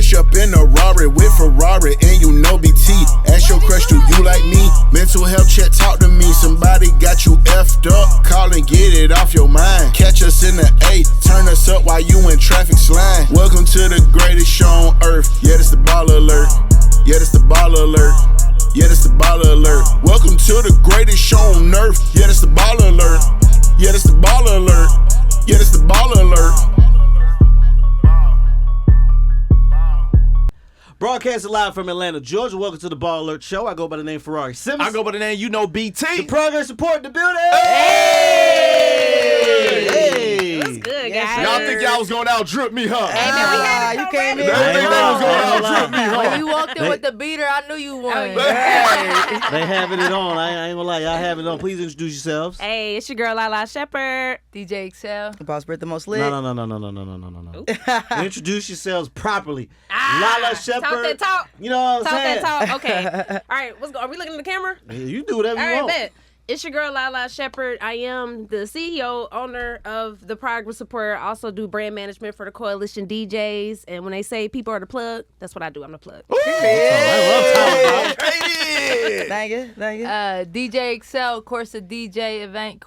push up in a Rari with Ferrari, and you know BT. Ask your crush, do you like me? Mental health check, talk to me. Somebody got you effed up. Call and get it off your mind. Catch us in the A, turn us up while you in traffic slime. Welcome to the greatest show on earth. Yeah, this the baller alert. Yeah, this the baller alert. Yeah, this the baller alert. Welcome to the greatest show on earth. Yeah, this the baller alert. Yeah, this the baller alert. Yeah, this the baller alert. Broadcasting live from Atlanta, Georgia. Welcome to the Ball Alert Show. I go by the name Ferrari Simmons. I go by the name, BT. The progress support in the building. Hey! What's good, guys? Y'all think y'all was going to out-drip me, huh? You came in. Y'all think y'all was going to out-drip me, huh? When you walked in with the beater, I knew you won. They having it on. I ain't gonna lie. Y'all having it on. Please introduce yourselves. Hey, it's your girl Lala Shepard. DJ Exel. Boss Britt, the most lit. No. Introduce yourselves properly. Lala Shepard. Talk that talk. You know what I'm saying? Talk that talk. Okay. All right. Are we looking at the camera? You do whatever All you right, want. bet. It's your girl Lala Shepard. I am the CEO, owner of the Progress Support. I also do brand management for the Coalition DJs. And when they say people are the plug, that's what I do. I'm the plug. I love Thank you. DJ Exel, of course, a DJ event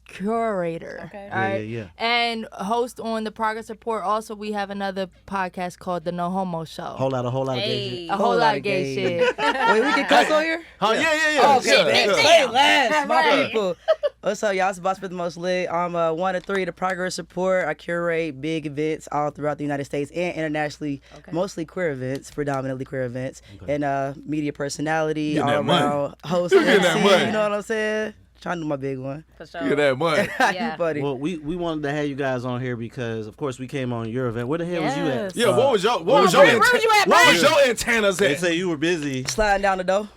curator. Okay. All right. Yeah. And host on the Progress Report. Also, we have another podcast called the No Homo Show. A whole lot of Hey. gay shit. A whole lot of gay shit. Wait, we can cuss on here? Huh? Yeah. Okay, Yeah. say less, my people. What's up, y'all? It's Boss Britt, the most lit. I'm one of three, the Progress Support. I curate big events all throughout the United States and internationally, mostly queer events, predominantly queer events, and media personality, all around host, MC, you know what I'm saying? Trying to do my big one. For sure. Look at that money. Yeah. You buddy. Well, we wanted to have you guys on here because, of course, we came on your event. Where the hell was you at? Yeah, what was your where was you at, Where man? was your antennas They at? say you were busy, Sliding down the door.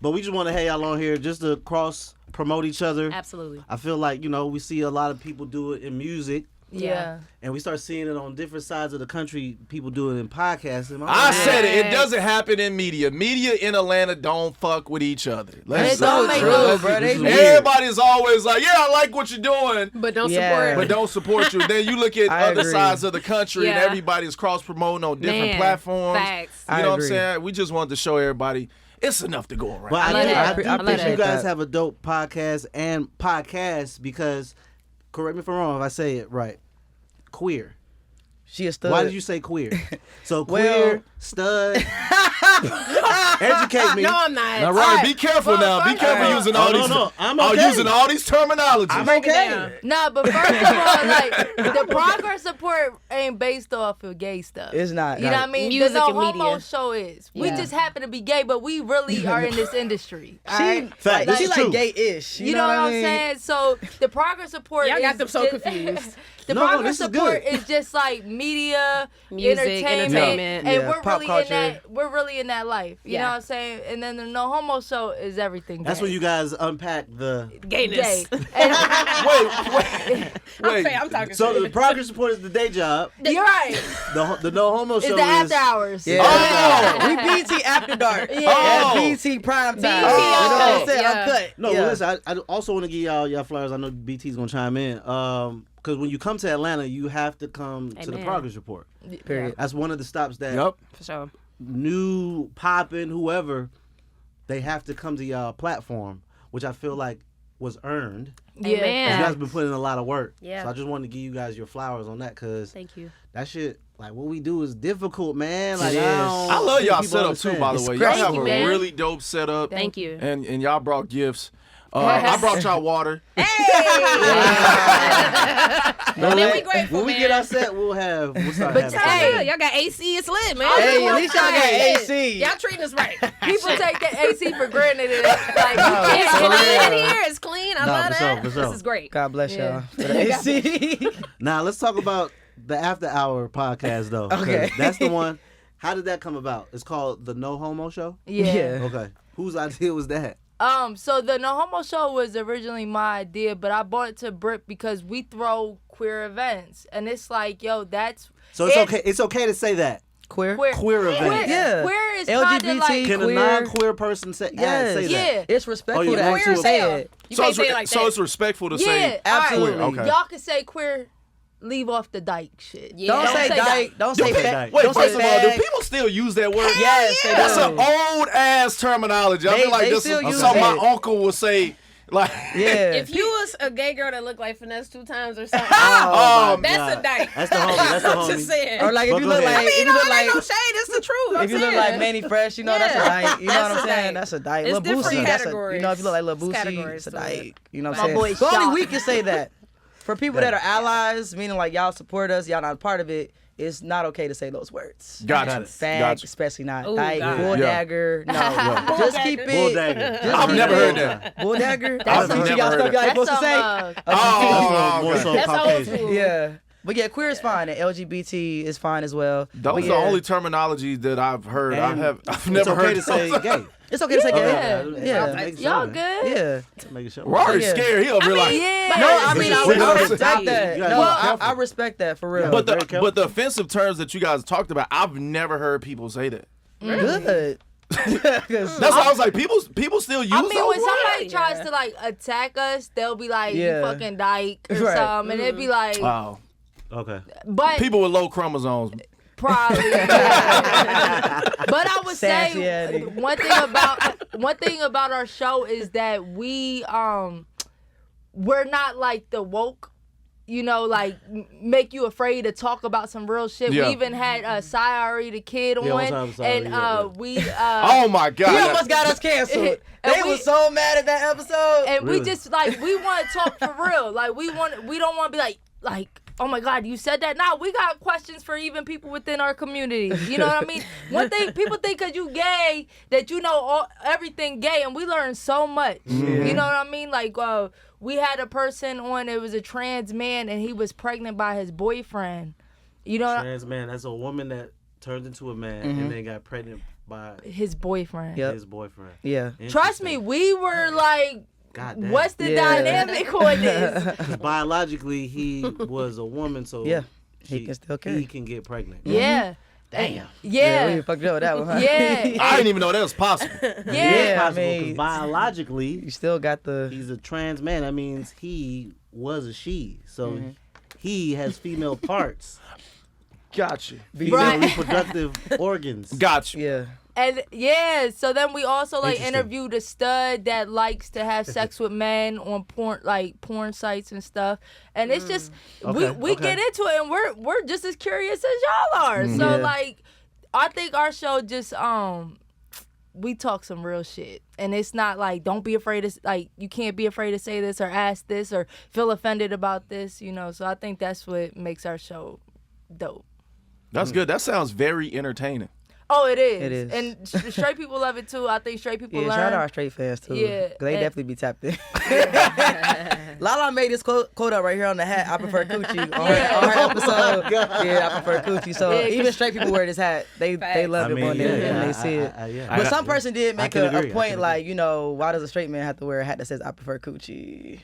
but we just want to have y'all on here just to cross promote each other. Absolutely. I feel like, we see a lot of people do it in music, Yeah. and we start seeing it on different sides of the country. People do it in podcasting. I said it. It doesn't happen in media. Media in Atlanta don't fuck with each other. It don't make no bro. Everybody's always like, yeah, I like what you're doing, But don't Yeah. support. but don't support you. Then you look at I other agree. sides of the country and Yeah. everybody's cross-promoting on different Man, platforms. facts. You I know what I'm agree. saying? We just wanted to show everybody it's enough to go around. But I love do that. I think you appreciate guys that. have a dope podcast and podcast because, correct me if I'm wrong if I say it right, queer. She a stud. Why did you say queer? So Well- queer, stud. Educate me. No, I'm not. Now, Ryan, be careful now. Be careful using all these. I'm okay. Using all these terminologies. Break it down. Nah, but first of all, like, the Progress Support ain't based off of gay stuff. It's not. You know what I mean? Music the No and Homo media. Show is. We Yeah. just happen to be gay, but we really are in this industry. all right? Fact, this She is like true. gay-ish. You know what I'm saying? So the Progress Support Y'all got is them so just- confused. The No, Progress this is Support good. is just like media, Music, and entertainment. Yeah, we're pop really culture. in that. We're really in that life. You Yeah. know what I'm saying? And then the No Homo Show is everything. That's gay. when you guys unpack the. Gayness. Gay. And- Wait. I'm talking So shit. the progress support is the day job. you're right. The No Homo It's Show the is. after hours. Yeah. Oh! We BT after dark. Yeah. Yeah, Oh. BT prime time. BT You know what I'm uncut, saying? yeah. Uncut. No, yeah. listen. I also want to give y'all flowers. I know BT's gonna chime in. Because when you come to Atlanta, you have to come to the Amen. progress report. Period. That's one of the stops that Yep. For sure. new poppin', whoever, they have to come to y'all platform, which I feel like was earned. Yeah. Amen. You guys been putting in a lot of work. Yeah. So I just wanted to give you guys your flowers on that because Thank you. that shit, like what we do is difficult, man. Like It is. don't I love think y'all people setup too, understand. by the way. Y'all Thank have you, a man. really dope setup. Thank you. And y'all brought gifts. I brought y'all water. And then we grateful, When we man. get our set, we'll start But having hey, fun. Y'all got AC. It's lit, man. Hey, at least y'all got AC. Y'all treating us right. people take the AC for granted. And, like, It's for clean real. in here. It's clean. I Nah, love for sure, that. for sure. This is great. God bless Yeah. y'all. For the AC. Now let's talk about the After Hour podcast though. 'cause Okay. That's the one. How did that come about? It's called the No Homo Show? yeah. Okay. Whose idea was that? So the No Homo Show was originally my idea, but I brought it to Britt because we throw queer events, and it's like, yo, that's So it's okay. It's okay to say that. Queer. Queer events. Yeah. Queer is LGBT kind of like Can a Queer. non-queer person say Yes. say that? yeah. It's respectful Oh, you to want actually to? say it. You can't say it like so that. it's respectful to Yeah, say Absolutely. all right. Okay. Y'all can say queer leave off the dyke shit. Yeah. Don't say dyke. Don't say say fat. dyke. Wait, Don't say first of all, do fag. people still use that word? Yes, they That's do. an old ass terminology. I They- feel like they this still is use something my it. uncle would say. Like, Yeah. If you was a gay girl that looked like Finesse 2 times or something, Oh, my that's God. a dyke. That's the homie. That's the I'm homie. just saying. Or like if But you go look ahead. like, I mean, if you look no, like, ain't no shade. It's the truth. if you look like Manny Fresh, you know that's a Yeah. dyke. You know what That's I'm a saying? dyke. That's a dyke. It's Lil different Boosie, that's a, categories. you know, if you look like Lil It's Boosie, categories it's a to it. dyke. You know what My I'm boy saying? So only Shot. we can say that. For people that are allies, meaning like y'all support us, y'all not a part of it, it's not okay to say those words. gotcha. Fag, Gotcha. especially not. Ooh, Dyke, God. bull Yeah. dagger, no. Yeah. Just keep it. Bull dagger. just I've keep never it- heard that. Bull dagger? I've That's some never shit y'all heard stuff y'all ain't That's supposed to some, say. Oh, More okay. so That's old Caucasian. school. Yeah. But yeah, queer is fine, and LGBT is fine as well. Those But are yeah, the only terminology that I've heard. And I've it's never okay heard to say gay. It's okay to say Yeah. gay. Yeah. Y'all good? Yeah. Making sure. Rory's Yeah. scared. He over here like. Yeah. No, I mean, I You gotta respect be that. careful. No, You gotta be I respect that for real. But very the careful. but the offensive terms that you guys talked about, I've never heard people say that. Good. 'Cause- That's why I was like, people still use I mean, those when somebody words? tries to like attack us, they'll be like, Yeah. "You fucking dyke" or Right. something, and it'd be like, Oh, Okay. but people with low chromosomes. probably. Yeah. But I would Sassy say ass nigga. one thing about our show is that we're not like the woke. You know, like make you afraid to talk about some real shit. Yeah. We even had Sayari the kid Yeah, one on, time, Sayari, and yeah. we Oh my God. He almost got us canceled. And They we- was so mad at that episode. and Really? we just like we want to talk for real. Like we don't want to be like oh my God, you said that. Nah, we got questions for even people within our community. You know what I mean? One thing people think because you gay that you know everything gay, and we learn so much. You know what I mean? Like we had a person on. It was a trans man, and he was pregnant by his boyfriend. You know Trans man. That's a woman that turned into a man and then got pregnant by his boyfriend. Yep. his boyfriend. Yeah. Trust me, we were like, God damn. what's the Yeah. dynamic on this? 'Cause biologically, he was a woman, so Yeah. He can still carry. He can get pregnant. Yeah. Damn. Yeah. we fucked up with that one. Huh? Yeah. I didn't even know that was possible. It's Yeah, I possible, 'cause mean, biologically, you still got the. he's a trans man. That means he was a she. So he has female parts, Got you. female Right. reproductive organs. Got you. Yeah. And yeah, so then we also like Interesting. interviewed a stud that likes to have sex with men on porn sites and stuff. And it's just Okay, we okay. get into it, and we're just as curious as y'all are. So Yeah. like I think our show just we talk some real shit. And it's not like don't be afraid to like you can't be afraid to say this or ask this or feel offended about this, you know. So I think that's what makes our show dope. That's good. That sounds very entertaining. Oh, it is. It is. And straight people love it too. I think straight people Yeah, learn. shout out our straight fans too. Yeah, 'Cause they and- definitely be tapped in. Lala made this quote up right here on the hat. I prefer coochie on her episode. Yeah, I prefer coochie. So Yeah, 'cause- even straight people wear this hat. They love I it mean, when they see it. yeah. But some person did make can a agree, I point can like, you know, why does a straight man have to wear a hat that says I prefer coochie?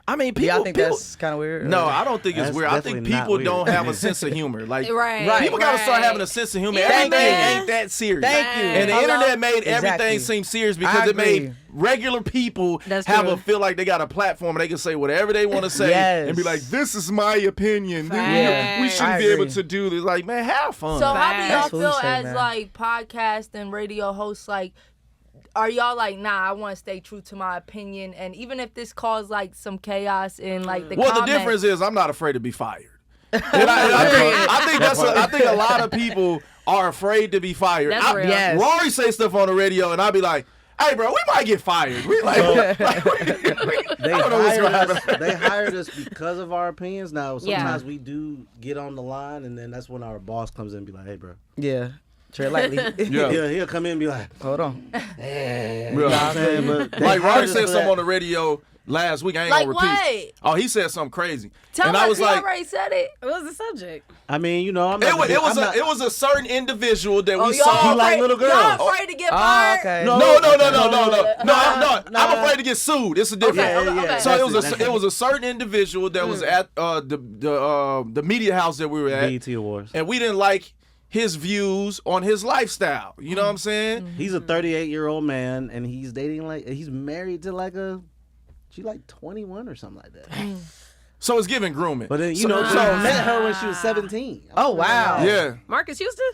I mean, people. Yeah, I think people, that's kind of weird. No, or- I don't think it's That's weird. I think definitely not people weird. don't have a sense of humor. Like, Right. people got to start right. having a sense of humor. Yeah, Everything man. ain't that serious. Thank you. And the Hello? internet made Exactly. everything seem serious I because it made agree. regular people That's have true. a feel like they got a platform and they can say whatever they want to say Yes. and be like, "This is my opinion. Yeah. We shouldn't I be able agree. to do this." Like, man, have fun. So how do Facts. y'all That's what we feel say, as man. like podcast and radio hosts? Like, are y'all like, nah, I want to stay true to my opinion, and even if this caused like some chaos in like the Well, comments, the difference is I'm not afraid to be fired. And I think a lot of people are afraid to be fired. That's real. Yes. Rory say stuff on the radio, and I'll be like, "Hey, bro, we might get fired." We like, They I don't know what's hired gonna us. happen. They hired us because of our opinions. Now Yeah. sometimes we do get on the line, and then that's when our boss comes in and be like, "Hey, bro." Yeah. Tread lightly. Yeah. He'll come in and be like, Hold on. You know what I'm saying? But they Like hired Rory us said for something that. on the radio last week. I ain't like gonna repeat. what? Oh, he said something crazy, Tell and us, I was you like, already said it. What was the subject? I mean, you know, I'm not. it I'm not- was a certain individual that we y'all saw. He like afraid- little girls. Y'all afraid to get Oh, fired? okay. No. No. Nah. I'm afraid to get sued. It's a difference. Okay, okay. So That's it was a certain individual that was at the media house that we were at, BET Awards. and we didn't like his views on his lifestyle. You know what I'm saying? He's a 38-year-old man, and he's dating he's married to she like 21 or something like that. So it's giving grooming. But then, so I met her when she was 17. Oh, wow. yeah. Marcus Houston?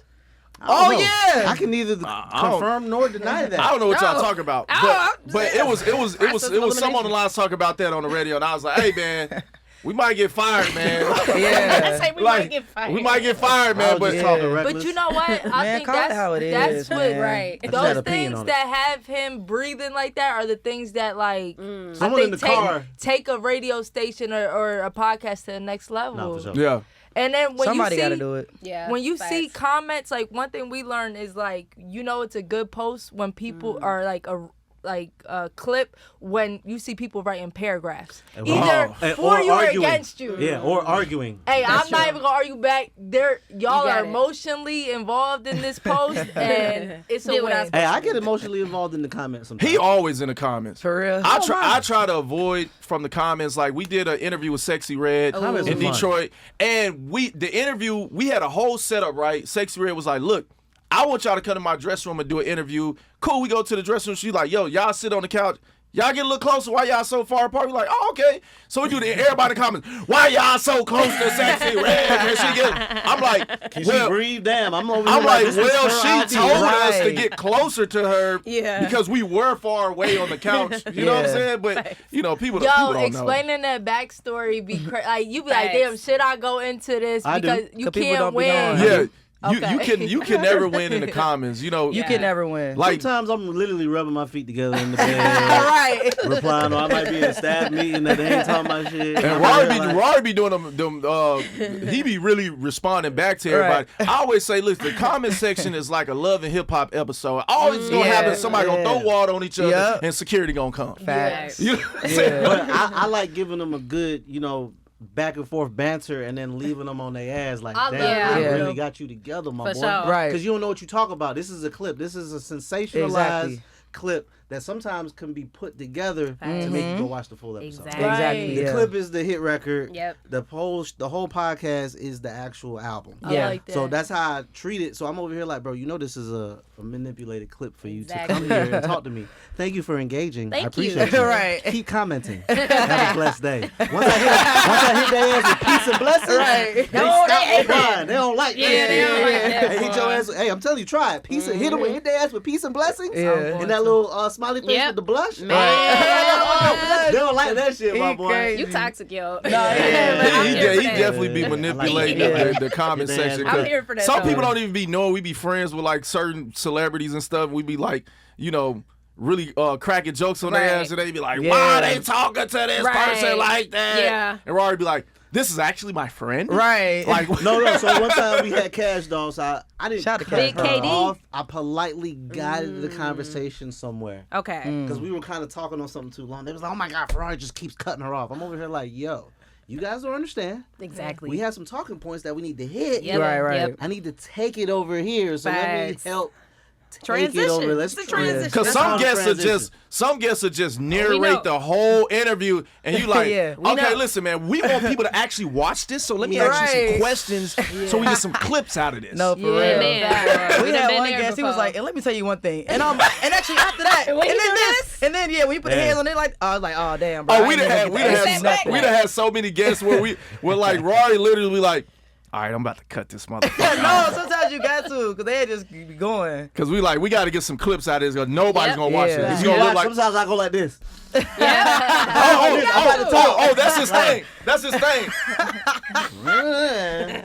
Oh, know. yeah. I can neither confirm nor deny that. I don't know what y'all No. talking about, Oh, but it was someone elimination. on the line talking about that on the radio, and I was like, hey man, we might get fired, man. Yeah. Say we Like, might get fired. we might get fired, I man. was But just talking Yeah. reckless. But you know what? I Man, think call it that's how it that's is, what man. Right. I just had those an opinion things on it. that have him breathing like that are the things that like I Someone in think the car. take a radio station or a podcast to the next level. No, for sure. yeah, And then when Somebody you see got to do it. Yeah. when you see facts. comments, like one thing we learned is like it's a good post when people are like a clip when you see people writing paragraphs either And- for or you or arguing. against you. Yeah, or arguing. Hey, That's I'm not true. even gonna argue back. Y'all got are it. emotionally involved in this post, and it's a Did what I win. Hey, I get emotionally involved in the comments sometimes. he always in the comments. For real. I try to avoid from the comments. Like we did an interview with Sexy Red Comments in are fun. Detroit, and we had a whole setup. Right, Sexy Red was like, "Look, I want y'all to come to my dressing room and do an interview." Cool, we go to the dressing room. She's like, "Yo, y'all sit on the couch. Y'all get a little closer. Why y'all so far apart?" We like, "Oh, okay." So we do the everybody in the comments. Why y'all so close to Sexy Red? And she I'm like, Can well, she breathe? Damn, I'm over here I'm like, this is well, her she idea. told us to Right. get closer to her because we were far away on the couch. You know what I'm Yeah. saying? But, people people don't know. Explaining that backstory be like you be like, damn, Facts. should I go into this I do. because you 'Cause people can't don't be win? knowing. Yeah. Okay. You can never win in the comments. You Yeah. can never win. Like Sometimes I'm literally rubbing my feet together in the bed, right. replying, or I might be in a staff meeting that they ain't talking about shit. and Rory be doing them he be really responding back to everybody. I always say, look, the comment section is like a love and hip hop episode. Always gonna happen. Somebody gonna throw water on each other Yep. and security gonna come. Facts. You know what I'm saying? But I like giving them a good, back and forth banter and then leaving them on their ass like, I damn, love I that. really got you together, my For boy. sure. Right. Because you don't know what you talk about. This is a clip. This is a sensationalized Exactly. clip that sometimes can be put together to make you go watch the full episode. Exactly. Exactly. The Yeah. clip is the hit record. Yep. The whole podcast is the actual album. I Yeah. like that. So that's how I treat it. So I'm over here like, bro, this is a manipulated clip for you Exactly. to come here and talk to me. Thank you for engaging. I Thank you. appreciate you. Right. Keep commenting. Have a blessed day. Once I hit their ass with peace and blessings, Right. they stop replying. They don't like Yeah, that. they don't like that, Hey, hit boy. your ass. Hey, I'm telling you, try it. Hit their ass with peace and blessings. Yeah. And that little smiley face Yep. with the blush. Man. They don't like that shit, my He boy. crazy. You toxic, yo. yeah. I'm He here for that. definitely be manipulating the comment Yeah. section. I'm 'cause here for that, Some though. people don't even be knowing we be friends with like certain celebrities and stuff. We be like, really cracking jokes on their Right. ass, and they be like, Yeah. "Why they talking to this Right. person like that?" Yeah. And Rory be like, "This is actually my friend." Right. Like, No. So one time we had Cash Doll, so I didn't Shout out to cut Cash her Big KD. off. I politely guided the conversation somewhere. Okay. Because we were kind of talking on something too long. They was like, oh my God, Ferrari just keeps cutting her off. I'm over here like, yo, you guys don't understand. Exactly. We have some talking points that we need to hit. Yep. Right, right. Yep. I need to take it over here. So let me Facts. help take Transition. it over. It's a transition. because That's some all. guests are just narrate the whole interview, and you like, Yeah. We okay, know. listen, man, we want people to actually watch this, so let me ask you some Right. questions, so we get some clips out of this. No, for Yeah, real. man. We We've had been one there guest. He was before. like, and let me tell you one thing. And actually after that, And when and you then do this, this? and then when we put the Yeah. hands on it, like I was like, oh damn, bro. Oh, I we'd ain't have even get that. had so many guests where like Rory literally be like, all right, I'm about to cut this motherfucker. No, sometimes you got to, because they just be going. Because we got to get some clips out of this, because nobody's Yep. going to watch Yeah. it. It's You going to watch, look like, sometimes I go like this. that's his thing. That's his thing.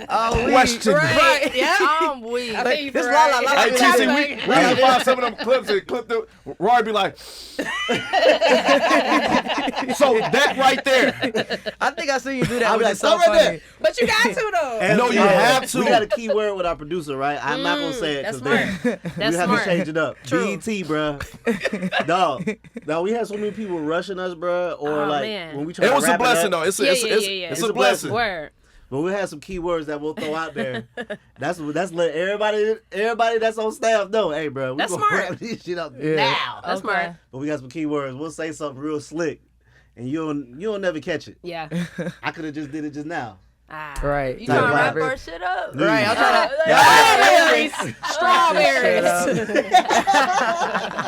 Oh, we, Question. Right. Yeah. I'm weak. I feel you, This Ferrari. Lala, Hey, Yeah. TC, we need to find some of them clips and clip them. Rory be like, so that right there. I think I seen you do that. I'll be which like, is so stop right funny. there. But you got to though. And, No, you have to. We got a key word with our producer, right? I'm not gonna say it That's because smart. we That's have smart. to change it up. True. BET, bruh. Dog, we had so many people rushing us, bruh. Or Oh, like man. when we try It to was a wrap blessing, up, though. It's Yeah. a blessing. Word. But we had some keywords that we'll throw out there. That's let everybody that's on staff know. Hey, bro, we That's gonna smart. wrap this shit up Yeah. now. That's smart. But we got some keywords. We'll say something real slick, and you'll never catch it. Yeah. I could have just did it just now. Right. You trying to wrap Like, our shit up? Right. I'm trying to. Strawberries.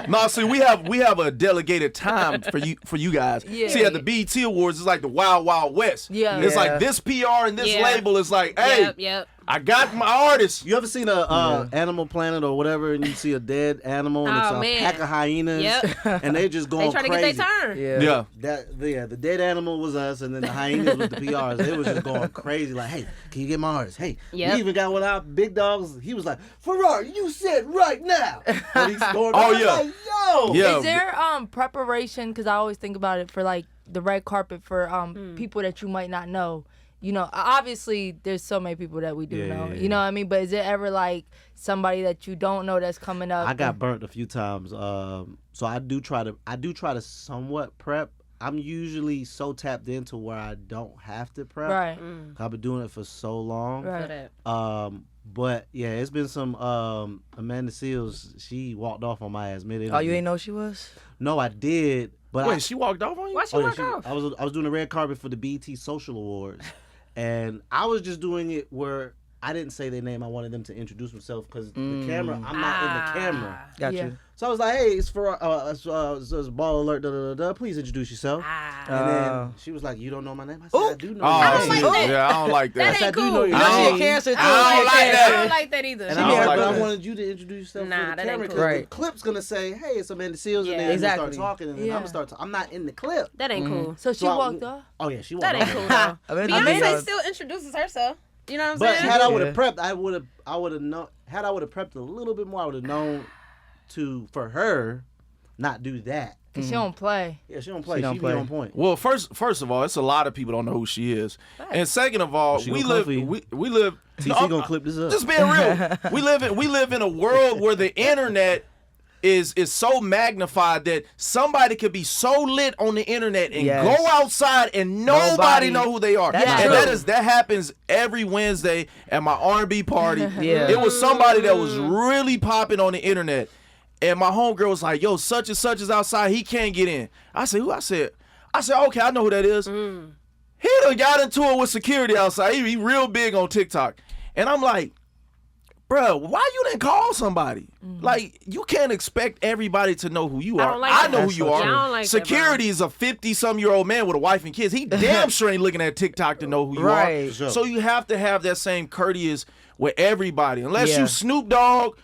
No, see, we have a delegated time for you guys. Yeah. See, at the BET Awards, it's like the Wild Wild West. Yeah. It's Yeah. like this PR and this Yeah. label is like, hey, Yep. I got my artist. You ever seen a Animal Planet or whatever, and you see a dead animal and Oh, it's a man. pack of hyenas, Yep. and they just going They trying to crazy. get their turn. Yeah. Yeah. The dead animal was us, and then the hyenas was the PRs. They was just going crazy, like, hey, can you get my artist? Hey, Yep. we even got one of our big dogs. He was like, Ferrari, you said right now. And he's going, Oh, I'm yeah. like, yo. Yeah. Is there preparation? Because I always think about it for like the red carpet for people that you might not know. You know, obviously there's so many people that we do know. Yeah. You know what I mean? But is it ever like somebody that you don't know that's coming up? I got burnt a few times, so I do try to somewhat prep. I'm usually so tapped into where I don't have to prep. right. I've been doing it for so long. Right. But yeah, it's been some Amanda Seals. She walked off on my ass mid. Oh, you ain't know she was? No, I did. But Wait, she walked off on you? Why she yeah, walk off? I was doing the red carpet for the BET Social Awards, and I was just doing it where I didn't say their name. I wanted them to introduce themselves because the camera. I'm not in the camera. Got Yeah. you. So I was like, "Hey, it's for it's Ball Alert. Da, da, da, da. Please introduce yourself." And then she was like, "You don't know my name?" I said, "I do know Oh, your don't name." like that. yeah, I don't like That that. Yes, I ain't do cool. know your You know she a name. cancer too. I don't She a like cancer. that. I don't like that either. And She I was don't like, like I that. wanted you to introduce yourself Nah, for the that camera ain't because cool. Right. the clip's gonna say, "Hey, it's Amanda Seals," and Yeah. then Exactly. we start talking, and then Yeah. I'm gonna start talking. I'm not in the clip. That ain't cool. So she So I- walked off? Oh yeah, she walked That ain't off. cool though. Amanda Beyonce knows. still introduces herself. You know what I'm But saying? had I would Yeah. have prepped, I would have known. Had I would have prepped a little bit more, I would have known for her not do that. Because she don't play. Yeah, she don't play. She don't She play. be on point. Well, first of all, it's a lot of people don't know who she is, and second of all, She we gonna live come for you. we live. TC gonna clip this up. Just being real, we live in a world where the internet is so magnified that somebody could be so lit on the internet and Yes. go outside and nobody know who they are. That's And true. that happens every Wednesday at my R&B party. Yeah. It was somebody that was really popping on the internet. And my homegirl was like, yo, such and such is outside. He can't get in. I said, who? I said, okay, I know who that is. He done got into it with security outside. He real big on TikTok. And I'm like, bruh, why you didn't call somebody? Like, you can't expect everybody to know who you I are. don't like I that. know who That's you so are. true. Yeah, I don't like that, Security is a 50-some-year-old man with a wife and kids. He damn sure ain't looking at TikTok to know who you Right. are. For sure. So you have to have that same courteous with everybody. Unless Yeah. you Snoop Dogg,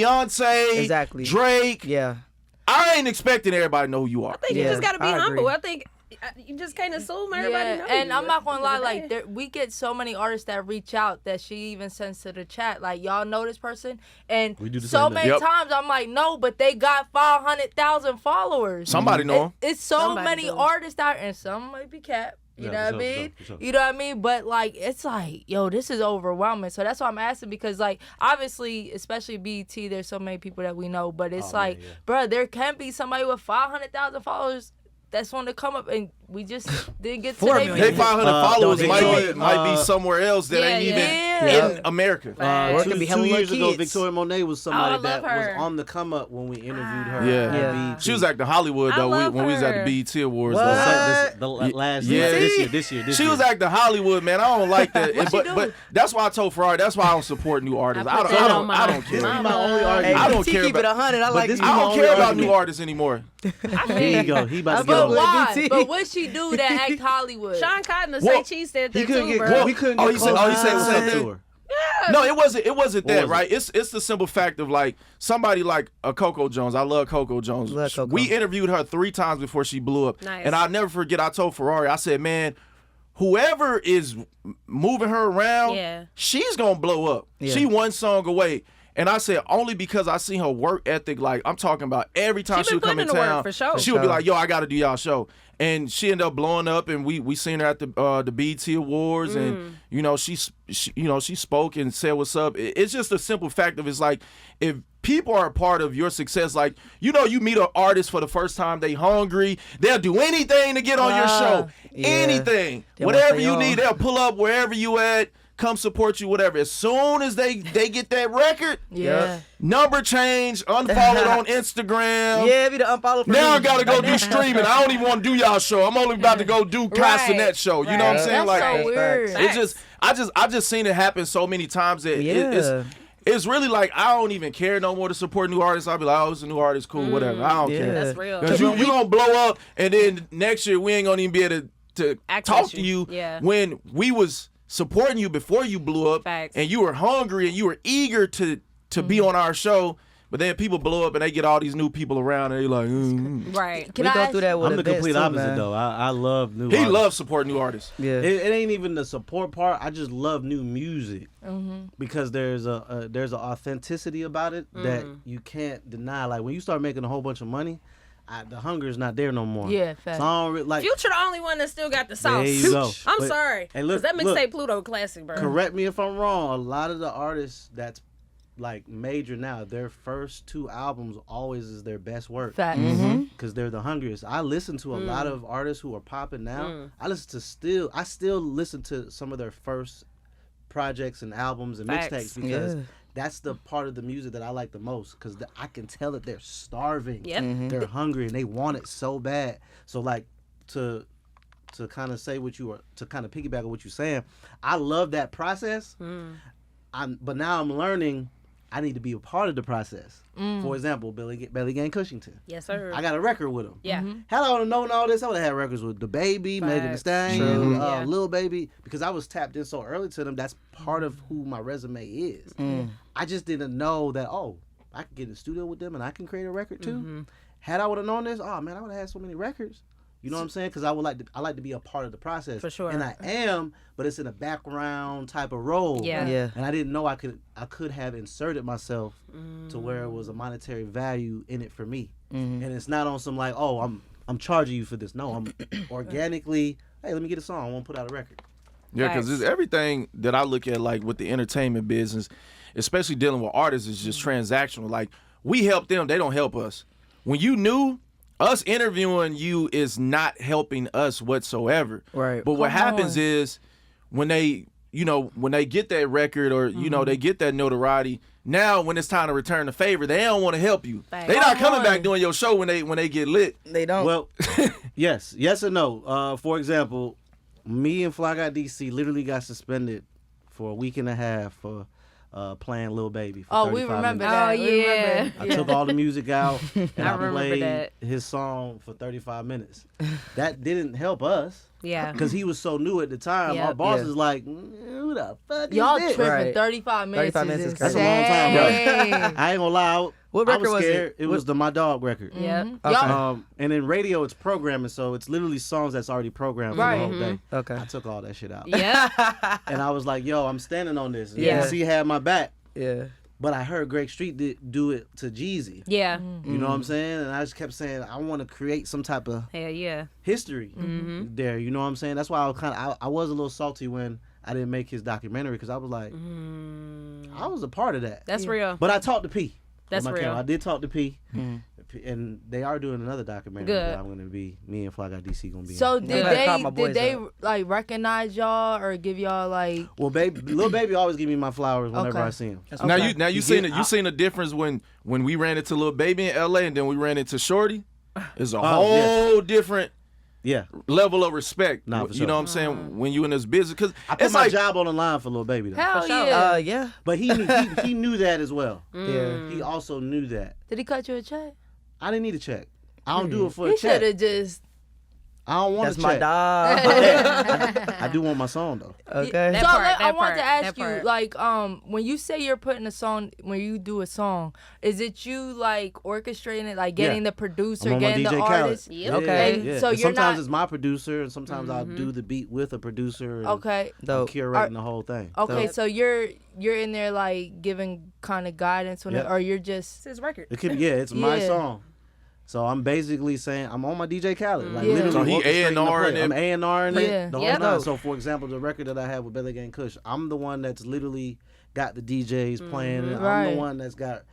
Beyonce, Exactly. Drake. Yeah. I ain't expecting everybody to know who you are. I think you Yeah, just gotta be I agree. humble. I think you just can't assume everybody knows and you. I'm not gonna lie, At the like end of the day. we get so many artists that reach out that she even sends to the chat, like y'all know this person, and We do the so same many thing. Yep. times I'm like, no, but they got 500,000 followers. Somebody know him. It's so Somebody many do. artists out, and some might be cap. You Yeah, know for what I sure, mean? for sure. You know what I mean? But like, it's like, yo, this is overwhelming. So that's why I'm asking, because like, obviously, especially BET, there's so many people that we know, but it's Oh, man, like, yeah. bruh, there can be somebody with 500,000 followers that's on to come up, and we just didn't get to 4 their million. They 500 followers don't might they- be somewhere else that Yeah, ain't even yeah. in America. Or it could be hella two years little ago, kids. Victoria Monet was I somebody love that was her. on the come up when we interviewed her. Yeah. at Yeah. BET. She was acting Hollywood I though love when we was at her. the BET Awards. What? though. last Yeah. year. This year. She was acting Hollywood, man. I don't like that. What she but do? that's why I told Ferrari. That's why I don't support new artists. I I put don't. that I on don't. my I don't This be care. my only Hey, argument. I don't BT care keep it about- 100. I like this you. be I my don't only care about argument. new artists anymore. Here you go. He about to I get fuck on. with Why? BT. But what she do that act Hollywood? Sean Cotton to Well, say cheese said He that couldn't too, get. bro. We couldn't Oh, get he said- close oh, he said the to same her. thing? No, it wasn't What that, was right? It's the simple fact of like somebody like a Coco Jones. I love Coco Jones. Love Coco. We interviewed her 3 times before she blew up. Nice. And I'll never forget, I told Ferrari, I said, man, whoever is moving her around, Yeah. she's gonna blow up. Yeah. She one song away. And I said, only because I seen her work ethic, like I'm talking about every time She she been would come in putting in the work, town, for sure. she would be sure. like, yo, I gotta do y'all show. And she ended up blowing up, and we seen her at the BET Awards, and you know she spoke and said what's up. It's just a simple fact of it's like if people are a part of your success, like you meet an artist for the first time, they hungry, they'll do anything to get on your show, Yeah. anything, They wanna whatever stay you on. need, they'll pull up wherever you at. Come support you, whatever. As soon as they get that record, Yeah. number change, unfollowed on Instagram. Yeah, be the unfollow for Now me. I gotta go do streaming. I don't even want to do y'all show. I'm only about to go do Castanet show. You know what I'm saying? That's Like so weird. it's just I just seen it happen so many times that it's really like I don't even care no more to support new artists. I'll be like, oh, it's a new artist, cool, whatever. I don't care. That's real. Because you gonna blow up, and then next year we ain't gonna even be able to talk to you when we was supporting you before you blew up. Facts. And you were hungry and you were eager to be on our show. But then people blow up and they get all these new people around and they like, right. We go through that with I'm the complete opposite though. I love new. He artists. loves supporting new artists. Yeah. It ain't even the support part. I just love new music because there's a authenticity about it that you can't deny. Like when you start making a whole bunch of money, the hunger is not there no more. Yeah, fact. So I don't like. Future the only one that still got the sauce. There you go. I'm But- sorry. Hey, look, that mixtape look. Pluto classic, bro. Correct me if I'm wrong. A lot of the artists that's like major now, their first 2 albums always is their best work. Facts. Because they're the hungriest. I listen to a lot of artists who are popping now. I still listen to some of their first projects and albums and Facts. mixtapes because that's the part of the music that I like the most because I can tell that they're starving. Yep. They're hungry and they want it so bad. So like to kind of say what you were, to kind of piggyback on what you're saying, I love that process. But now I'm learning I need to be a part of the process. For example, Belly Gang Cushington. Yes, sir. I got a record with him. Yeah. Hell, I would have known all this. I would have had records with the Baby, Megan Thee Facts. Stallion, Yeah. Lil Baby, because I was tapped in so early to them. That's part of who my resume is. I just didn't know that. Oh, I can get in the studio with them and I can create a record too. Had I would have known this, oh man, I would have had so many records. You know what I'm saying? Because I like to be a part of the process. For sure. And I am, but it's in a background type of role. Yeah. And I didn't know I could have inserted myself to where it was a monetary value in it for me. And it's not on some like, oh, I'm charging you for this. No, I'm organically, hey, let me get a song. I want to put out a record. Yeah, because everything that I look at, like with the entertainment business, especially dealing with artists, is just transactional. Like we help them, they don't help us. When you knew, us interviewing you is not helping us whatsoever. Right. But what happens is when they get that record or, they get that notoriety, now when it's time to return the favor, they don't want to help you. Thanks. They not coming back doing your show when they get lit. They don't. Well, yes and no. For example, me and Fly Guy DC literally got suspended for a week and a half for playing Lil Baby for 35 we remember minutes. that. Oh, We yeah. remember. I took all the music out and I I remember played that. his song for 35 minutes. That didn't help us Yeah. because he was so new at the time. Yep. Our boss Yeah. is like, who the fuck Y'all is this? tripping. Right. 35 minutes 35 minutes is is That's crazy. a long time, insane. I ain't gonna lie. What I record was was it? scared. It was the My Dog record. Yep. Y'all, And in radio, it's programming, so it's literally songs that's already programmed for Right. the whole day. Okay. I took all that shit out. Yeah. And I was like, yo, I'm standing on this. And Yeah. DC had my back. Yeah. But I heard Greg Street do it to Jeezy. Yeah. You know what I'm saying? And I just kept saying, I want to create some type of Hell yeah. history there. You know what I'm saying? That's why I was I was a little salty when I didn't make his documentary because I was like, I was a part of that. That's real. But I talked to P. That's on my real. camera. I did talk to P. And they are doing another documentary Good. that I'm going to be, me and Fly Guy DC going to be so in. did Yeah. Call my boys they up. like recognize y'all or give y'all like? Well, Lil Baby always give me my flowers whenever Okay. I see him. That's Now okay. you seen a difference when we ran into Lil Baby in LA and then we ran into Shorty? It's a whole different Yeah. level of respect. Nah, for You sure. know what I'm saying? When you in this business, because I put it's my like job on the line for Lil Baby though. Hell For sure. yeah. Yeah. But he knew that as well. Yeah. He also knew that. Did he cut you a check? I didn't need a check. I don't do it for He a check. should have just. I don't want That's a my check. dog. I do want my song though. Okay. That So part, like, I that want to part, ask that you, part. like, when you say you're putting a song, when you do a song, is it you like orchestrating it, like getting Yeah. the producer, I'm on my getting the DJ Khaled. artist? Yep. Okay. And Yeah. so And you're sometimes not it's my producer, and sometimes I'll do the beat with a producer. And okay. I'm Dope. curating the whole thing. Okay, So so you're in there like giving kind of guidance when Yeah. or you're just It's his record. it could be, it's my Yeah. song. So I'm basically saying I'm on my DJ Khaled. Like Yeah. literally So he orchestrating the A&R play. and I'm A&R and Yeah. the whole Yep. nine. So for example, the record that I have with Belly Gang Kush, I'm the one that's literally got the DJs playing. And I'm Right. the one that's got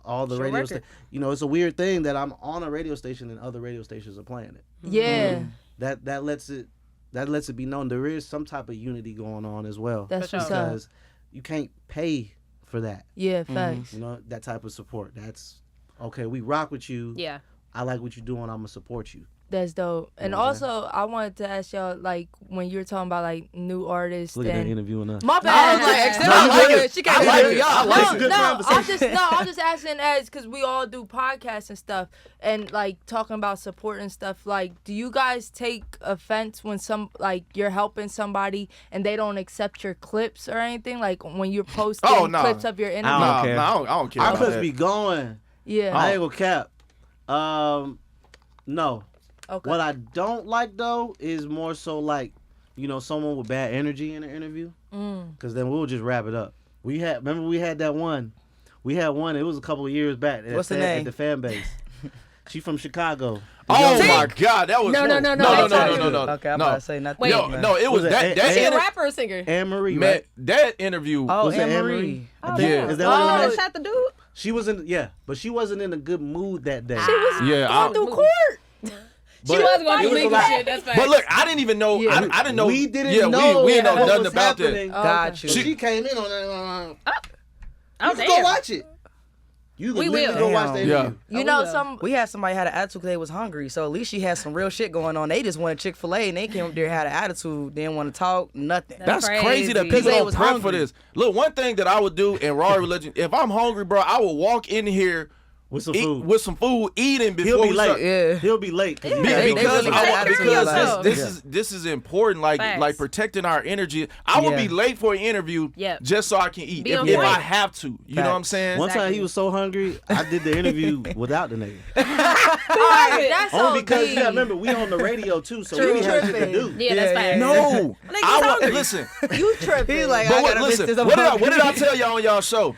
all the It's your radio. record. You know, it's a weird thing that I'm on a radio station and other radio stations are playing it. yeah. That lets it be known there is some type of unity going on as well. That's For what's sure. up. Because you can't pay for that. Yeah, facts. You know, that type of support. That's okay. We rock with you. Yeah. I like what you're doing. I'm gonna support you. That's dope. And also, I wanted to ask y'all, like, when you were talking about like new artists. Look at that and interviewing us. my bad. I was like, Exel, I like it. She can't like do it. y'all. I like it. Good conversation. I'm just asking as because we all do podcasts and stuff, and like talking about support and stuff. Like, do you guys take offense when you're helping somebody and they don't accept your clips or anything? Like when you're posting clips of your interview. I don't care. I don't care. Our about clips that. be going. Yeah. I ain't gonna cap. No. Okay. What I don't like though is more so like, someone with bad energy in the interview. Cause then we'll just wrap it up. Remember we had that one. We had one. It was a couple of years back. What's the name? At the fan base. She from Chicago. Oh my God, that was No. no. Okay, I'm about to say nothing. Wait. No, it was Was it that. A- That Is she a interview, rapper or singer? Anne Marie, man, right? that interview. Oh, Was it Anne Anne Marie. Marie? Oh, Yeah. yeah. Is that what her name? Shot the dude? She was but she wasn't in a good mood that day. Yeah, Going through court. She was going it to was a legal lot. shit. That's fine. but look, I didn't even know. Yeah. I didn't know. We didn't yeah, know. we didn't know what nothing was about happening. that. Got you. She came in on that. Oh, You can damn. go watch it. You can We literally will. go watch the Yeah. interview. You Oh, know we will. We had somebody had an attitude because they was hungry. So at least she had some real shit going on. They just wanted Chick-fil-A and they came up there had an attitude. Didn't want to talk. Nothing. That's crazy that crazy. people They don't was prep hungry. for this. Look, one thing that I would do in raw religion, if I'm hungry, bro, I will walk in here With some eat, food. with some food, eating before He'll be we late. start. Yeah. He'll be late. 'cause he Be- gotta They go because really get take some- attitude because like this this is important, like Facts. protecting our energy. I will Yeah. be late for an interview Yep. just so I can eat Be if, on if point. I have to. You know what I'm Facts. saying? One time he was so hungry, I did the interview without the nigga. That's Only because OD. you gotta remember we on the radio too, so True. we had shit to Tripping. do. Yeah, that's Yeah, fine. No, Niggas I hungry. listen. You tripping. He's like, But I gotta miss listen, this. I'm what did I hungry. tell y'all on y'all show?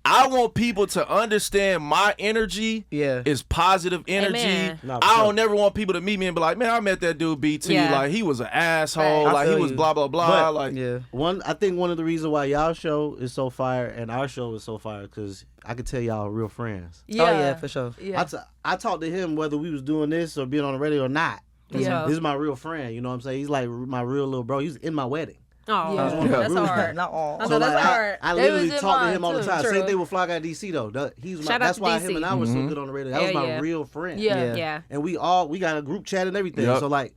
I want people to understand my energy Yeah. is positive energy. Amen. No, for I sure. don't never want people to meet me and be like, man, I met that dude BT. Yeah. Like, he was an asshole. Right. Like, I he feel was you. blah, blah, blah. But- like, Yeah. I think one of the reasons why y'all show is so fire and our show is so fire because I could tell y'all are real friends. Oh yeah, for sure. Yeah. I talked to him whether we was doing this or being on the radio or not. Yeah. This is my real friend. You know what I'm saying? He's like my real little bro. He's in my wedding. Oh, Yeah. that's hard. Not all. I know that's like, hard. I They literally was in talk to mine, him all the too. time. True. Same thing with Fly Guy DC though. Shout out That's to why DC. him and I was so good on the radio. That was Hell my yeah. real friend. Yeah. Yeah. And we got a group chat and everything. Yep. So like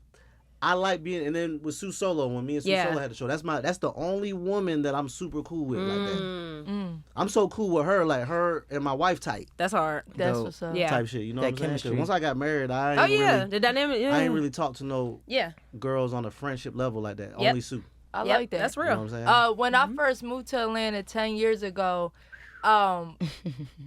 I like being, and then with Sue Solo, when me and Sue Yeah. Solo had the show, that's the only woman that I'm super cool with like that. Mm, I'm so cool with her, like her and my wife type that's hard. That's Dope. what's up. Yeah. type shit. You know That what I'm saying? 'Cause chemistry. once I got married, I Oh ain't yeah, really, the dynamic. Yeah. I ain't really talked to no Yeah. girls on a friendship level like that. Yep. Only Sue. I Yep, like that. That's You know real. what I'm saying? When I first moved to Atlanta 10 years ago, Nah,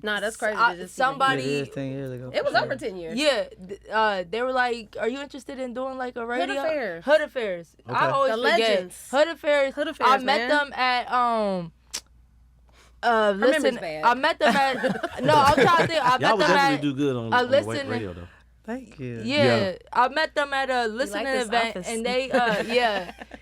that's crazy. to just somebody- Yeah, it is 10 years ago. It was over 10 years. yeah, they were like, "Are you interested in doing like a radio?" Affairs. Hood Affairs. Okay. I always The forget. legends. Hood Affairs. Hood Affairs, I met man. them at memory's listen. bad. I met them at no. I'm trying to think. I Y'all met would them definitely at do good on the listen- radio though. Thank you. Yeah, I met them at a listening this event, office. and they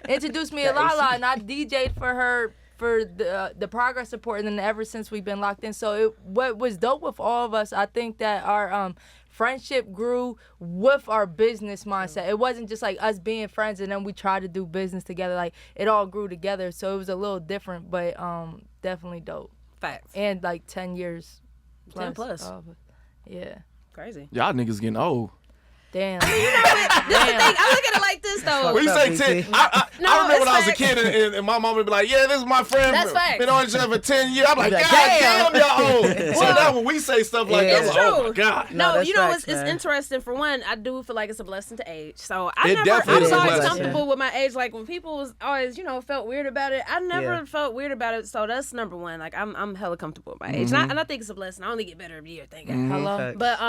introduced me to Lala, and I DJ'd for her for the progress support, and then ever since we've been locked in. So what was dope with all of us, I think that our friendship grew with our business mindset. It wasn't just like us being friends and then we tried to do business together. Like it all grew together, so it was a little different, but definitely dope. Facts. And like 10 years 10 plus. Yeah. Crazy. y'all niggas getting old. Damn. This is the thing. I look at it like this though. When you What's say up, 10, BT? I No, remember when it's I was a facts. kid and my mom would be like, yeah, this is my friend. That's facts. Been on each other for 10 years. I'm like, Like, God damn. damn, y'all old. So now when we say stuff like Yeah. that, It's I'm like, oh true. my God. No, that's you know, facts, it's man. interesting. For one, I do feel like it's a blessing to age. So It I definitely was is a always blessing. comfortable with my age. Like when people was always, felt weird about it, I never Yeah. felt weird about it. So that's number one. Like I'm hella comfortable with my age, and I think it's a blessing. I only get better every year. Thank God. Hello. Facts. But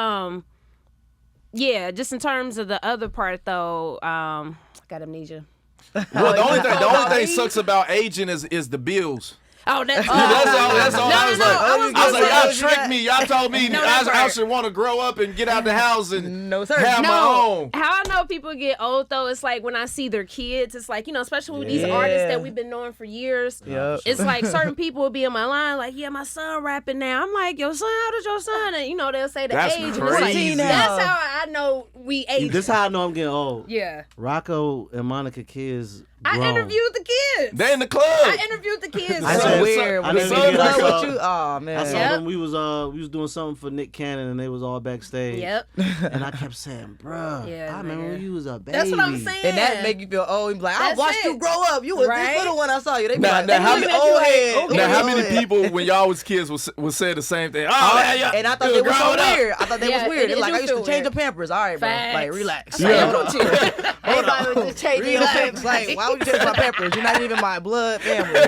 yeah, just in terms of the other part though, I got amnesia. Well, the only thing sucks about aging is the bills. Oh, that's That's all. No, I was no, like, I was I was like, gonna y'all say- tricked me. Y'all told me No, that's I right. should want to grow up and get out the house and No, sir. have my No, own. how I know people get old though, it's like when I see their kids, it's like, especially with these Yeah. artists that we've been knowing for years. Yep. It's like certain people will be in my line, like, yeah, my son rapping now. I'm like, your son, how does your son? And they'll say the That's age. And crazy. it's like, that's how I know we age. This how I know I'm getting old. Yeah. Rocco and Monica Kids I interviewed the kids. They in the club. I interviewed the kids. I That's said- weird. I When said- they in I love saw- with you, oh man. I saw Yep. them. We was doing something for Nick Cannon, and they was all backstage. Yep. And I kept saying, "Bruh, Yeah, I remember nigga. when you was a baby." That's what I'm saying. And that make you feel old. You be like, I That's watched it. you grow up. You was Right? this little when I saw you. They be Now- like, now they how looking many- at you old like, head. okay, Now, how old many head. people when y'all was kids would say the same thing? Oh, yeah. And I thought you they was so growing up. weird. I thought they Yeah, was weird. it They're like, do I used to feel change the weird. Pampers. All right, bro. Facts. Like, relax. Yeah. Like, Everybody was just changing your relax. Pampers. Like, why would you change my Pampers? You're not even my blood family.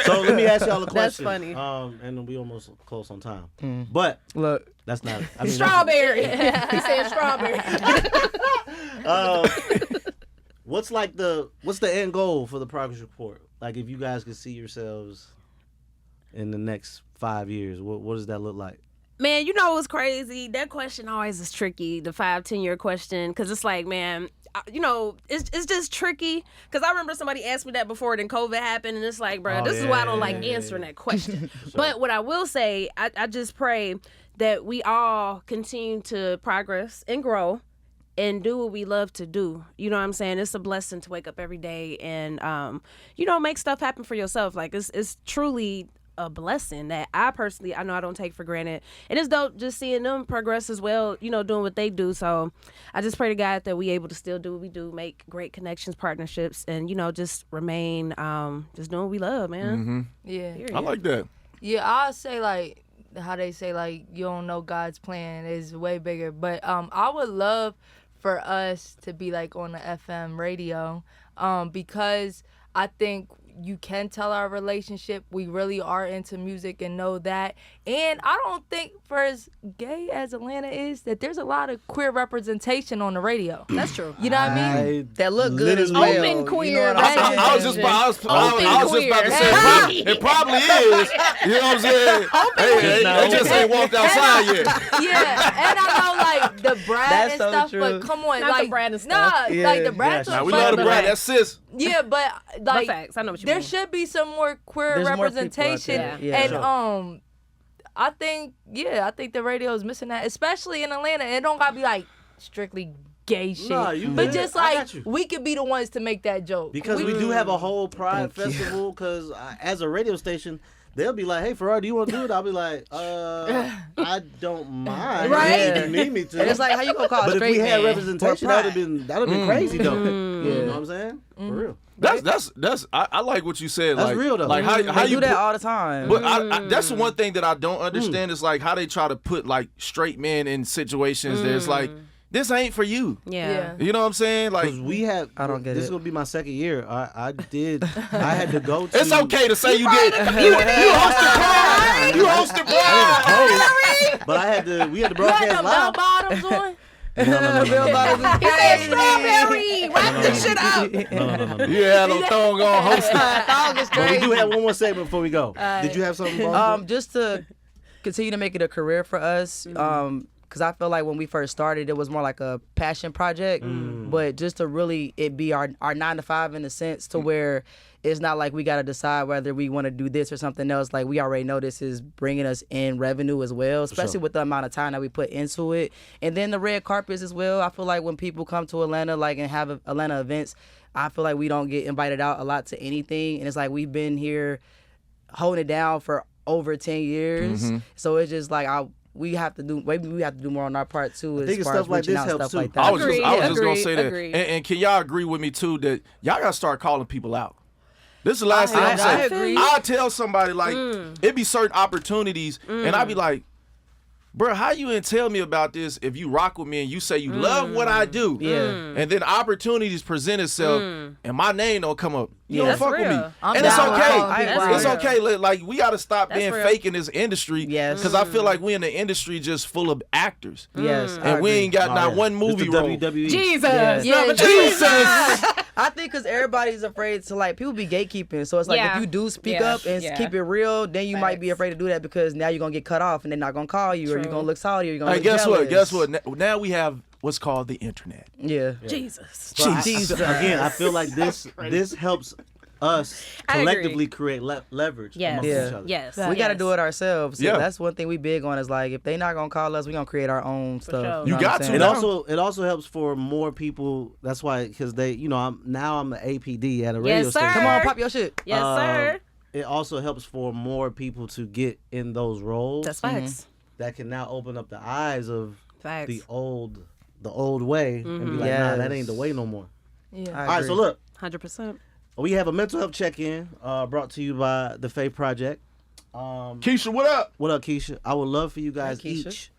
So let me ask y'all a That's question. funny. And we almost close on time. But Look. that's not. I mean, Strawberry. He said strawberry. what's the end goal for the progress report? Like, if you guys could see yourselves in the next 5 years, what does that look like? Man, you know what's crazy? That question always is tricky, the 5-10 year question, because it's like, man, it's just tricky. Because I remember somebody asked me that before, then COVID happened, and it's like, bro, this is why I don't like answering that question. But what I will say, I just pray that we all continue to progress and grow and do what we love to do. You know what I'm saying? It's a blessing to wake up every day and, make stuff happen for yourself. Like, it's truly a blessing that I know I don't take for granted. And it's dope just seeing them progress as well, doing what they do. So I just pray to God that we able to still do what we do, make great connections, partnerships, and, just remain just doing what we love, man. Mm-hmm. Yeah. Period. I like that. Yeah, I'll say like how they say like you don't know God's plan is way bigger. But I would love for us to be like on the FM radio because I think you can tell our relationship we really are into music and know that. And I don't think for as gay as Atlanta is that there's a lot of queer representation on the radio. That's true. You know what I mean? That look good as well. Open You know queer. what I'm saying? I was just about to say it probably is. You know what I'm saying? Hey, they just ain't walked outside yet. Yeah, and I know like the Brad That's and so stuff, true. but come on, Not like the Brad and stuff. Nah, Yeah. like the Brad. Yeah, Now we but- love the Brad. That's sis. Yeah, but But like facts. I know what you there mean. should be some more queer There's more people out representation, there. Yeah. and Sure. I think the radio is missing that, especially in Atlanta. It don't gotta be like strictly gay shit, Nah, you but good. just I like got you. we could be the ones to make that joke Because we do have a whole Pride Festival. Because as a radio station, they'll be like, "Hey, Ferrari, do you want to do it?" I'll be like, I don't mind. Right? If you need me to. And it's like, how you gonna call but a if straight we had man representation, for that would pride? have been crazy though. You know what I'm saying? For real. That's I like what you said. That's like, real, though. Like how They you do that put- all the time. But that's the one thing that I don't understand is like how they try to put like straight men in situations that's like this ain't for you. Yeah. You know what I'm saying? Like Because we have. I don't get This it. is gonna be my second year. I had to go to. it's okay to say you did. You hosted Pride. You hosted Pride. But we had to You broadcast had them bell live. bottoms on. No. He said strawberry. Wrap this shit up. No. You had a thong on hosting. But we do have one more segment before we go. Did you have something? Boss? Just to continue to make it a career for us. Because I feel like when we first started, it was more like a passion project. But just to really it be our 9 to 5 in a sense to where it's not like we got to decide whether we want to do this or something else. Like we already know this is bringing us in revenue as well, especially with the amount of time that we put into it. And then the red carpets as well. I feel like when people come to Atlanta like and have Atlanta events, I feel like we don't get invited out a lot to anything. And it's like we've been here holding it down for over 10 years. So it's just like we have to do more on our part too. think As far as stuff like reaching this out helps stuff too. like that. I was just gonna Agreed. say that. Agreed. And can y'all agree with me too that y'all gotta start calling people out? This is the last thing I'm I saying. agree. I'll tell somebody like it be certain opportunities and I'll be like, bro, how you didn't tell me about this if you rock with me and you say you love what I do? Yeah. And then opportunities present itself and my name don't come up. You don't That's fuck with me. real. I'm And it's down with okay. calling people out. It's okay. Like we gotta stop That's being real. fake in this industry. Yes. Because I feel like we in the industry just full of actors. Yes. I And we agree. ain't got not one It's movie the role. WWE. Jesus. Yeah. but Jesus. I think because everybody's afraid to like people be gatekeeping. So it's like Yeah. if you do speak Yeah. up and Yeah. keep it real, then you might be Facts. afraid to do that because now you're gonna get cut off and they're not gonna call you or you're True. gonna look salty or you're gonna Hey, look guess what? jealous. Guess what? Now we have what's called the internet. Yeah. Jesus. So Jesus. again, I feel like this helps us I agree. collectively create leverage Yes. amongst Yeah. each other. Yes. We got to do it ourselves. Yeah. That's one thing we big on is like, if they not going to call us, we going to create our own stuff. sure. You know got what I'm to. saying? It also helps for more people. That's why, because they, I'm an APD at a radio Yes, sir. station. Come on, pop your shit. Yes, sir. It also helps for more people to get in those roles. That's facts. That can now open up the eyes of Facts. the old way and be like, nah, that ain't the way no more. Yeah. I All right, agree. so look, 100%. we have a mental health check-in brought to you by the Faith Project. Keisha, what up? What up, Keisha? I would love for you guys Hey, Keisha. each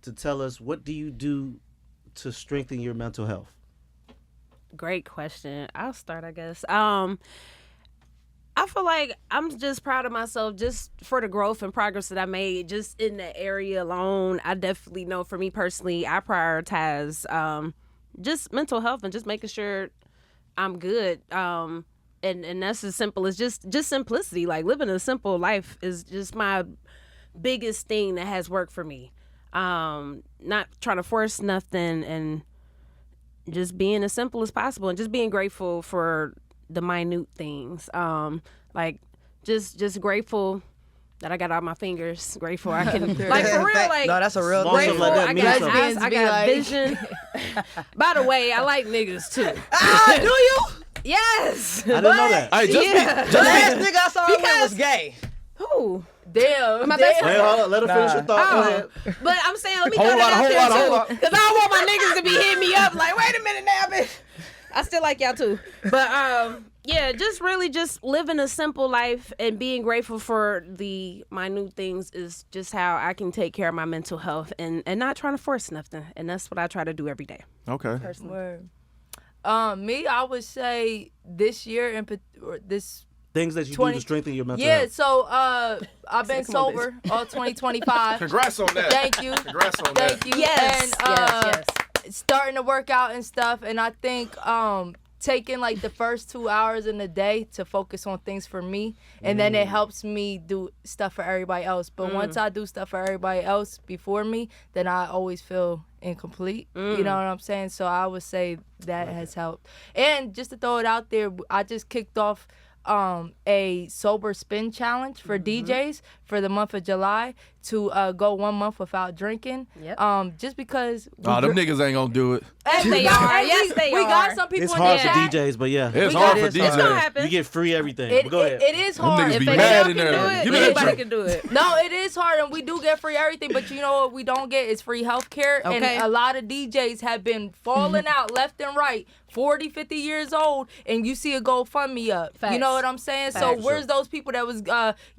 to tell us, what do you do to strengthen your mental health? Great question. I'll start, I guess. I feel like I'm just proud of myself just for the growth and progress that I made just in that area alone. I definitely know for me personally, I prioritize just mental health and just making sure I'm good. And that's as simple as just simplicity. Like living a simple life is just my biggest thing that has worked for me. Not trying to force nothing and just being as simple as possible and just being grateful for the minute things. Like just grateful that I got all my fingers. Grateful I can like for real. Like No, that's a real Long thing. as grateful let that I mean got something. eyes, I Be got like- vision. By the way, I like niggas too. Do you? Yes. I didn't know that. Hey, Yeah. The last nigga I saw with Because- was gay. Who? Damn. My best damn. Wait, hold on. Let her finish your thought. Go ahead. But I'm saying, let me Hold throw that on, out hold there on, hold too, on. because I don't want my niggas to be hitting me up like, wait a minute now, bitch. I still like y'all too, but yeah, just really just living a simple life and being grateful for the minute things is just how I can take care of my mental health and not trying to force nothing, and that's what I try to do every day. Okay. Word. Me, I would say this year or this. Things that you do 20 to strengthen your mental Yeah, health. so I've been Come on, sober all 2025. Congrats on that. Thank you. Congrats on that. Thank you. Yes, And, yes. starting to work out and stuff, and I think taking like the first 2 hours in the day to focus on things for me, and then it helps me do stuff for everybody else. But once I do stuff for everybody else before me, then I always feel incomplete. You know what I'm saying? So I would say that has helped. And just to throw it out there, I just kicked off a sober spin challenge for DJs for the month of July to go 1 month without drinking. Yep. Just because Oh, them niggas ain't gonna do it. Yes, they are. Yes, they we are. got some people It's in hard the for chat. DJs, but yeah. It's We hard got for it. DJs. It's gonna happen. You get free everything. It, But go ahead. it is Them hard. niggas If be they mad can in do there. it, Give me that anybody drink. can do it. No, it is hard, and we do get free everything. But you know what we don't get is free health care. Okay. And a lot of DJs have been falling out left and right, 40, 50 years old, and you see a GoFundMe up. Facts. You know what I'm saying? So Facts. where's those people that was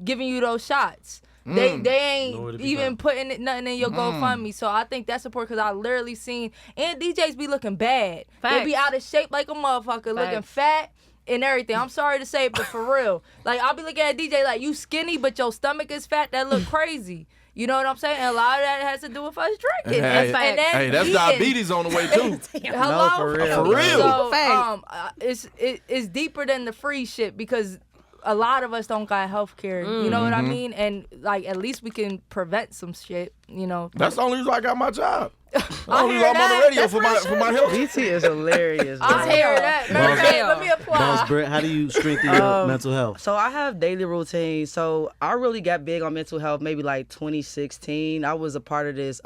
giving you those shots? They ain't Nowhere to be even found. putting nothing in your GoFundMe. So I think that's important because I literally seen, and DJs be looking bad. They be Facts. out of shape like a motherfucker, looking Facts. fat and everything. I'm sorry to say it, but for real. Like, I'll be looking at DJ like, you skinny, but your stomach is fat. That look crazy. You know what I'm saying? And a lot of that has to do with us drinking. Hey, And then hey, that's eating. diabetes on the way too. Hello? No, for real. For real. So, Facts. it's deeper than the free shit because a lot of us don't got health care. You know what I mean? And, like, at least we can prevent some shit, you know. That's the only reason I got my job. That's the I only hear reason I'm on that. the radio That's for my real for my shit. health. BT is hilarious. I bro. hear that. Matter of fact, let me apply. Boss Britt, how do you strengthen your mental health? So I have daily routines. So I really got big on mental health maybe like 2016. I was a part of this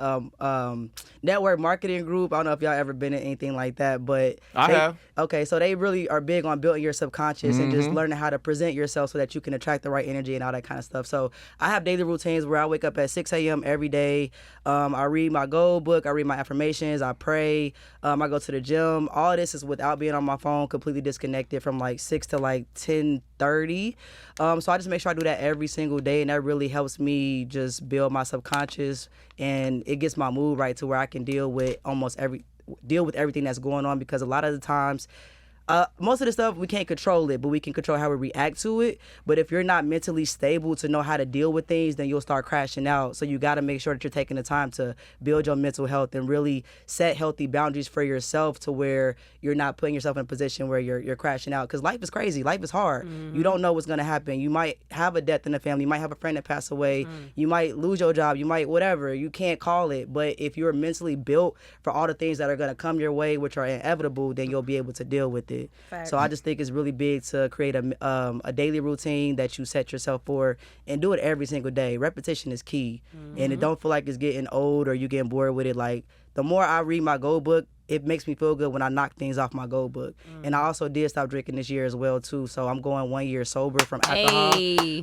network marketing group. I don't know if y'all ever been in anything like that, but I have. Okay, so they really are big on building your subconscious and just learning how to present yourself so that you can attract the right energy and all that kind of stuff. So I have daily routines where I wake up at 6 a.m. every day. I read my goal book. I read my affirmations. I pray. I go to the gym. All this is without being on my phone, completely disconnected from like 6 to like 10:30. So I just make sure I do that every single day, and that really helps me just build my subconscious, and it gets my mood right to where I can deal with everything that's going on, because a lot of the times most of the stuff we can't control it, but we can control how we react to it. But if you're not mentally stable to know how to deal with things, then you'll start crashing out. So you got to make sure that you're taking the time to build your mental health and really set healthy boundaries for yourself to where you're not putting yourself in a position where you're crashing out. Because life is crazy. Life is hard. You don't know what's going to happen. You might have a death in the family. You might have a friend that passed away. You might lose your job. You might whatever. You can't call it. But if you're mentally built for all the things that are going to come your way, which are inevitable, then you'll be able to deal with it. it. Facts. So I just think it's really big to create a daily routine that you set yourself for and do it every single day. Repetition is key, and it don't feel like it's getting old or you getting bored with it. Like the more I read my goal book, it makes me feel good when I knock things off my goal book. And I also did stop drinking this year as well too. So I'm going 1 year sober from alcohol,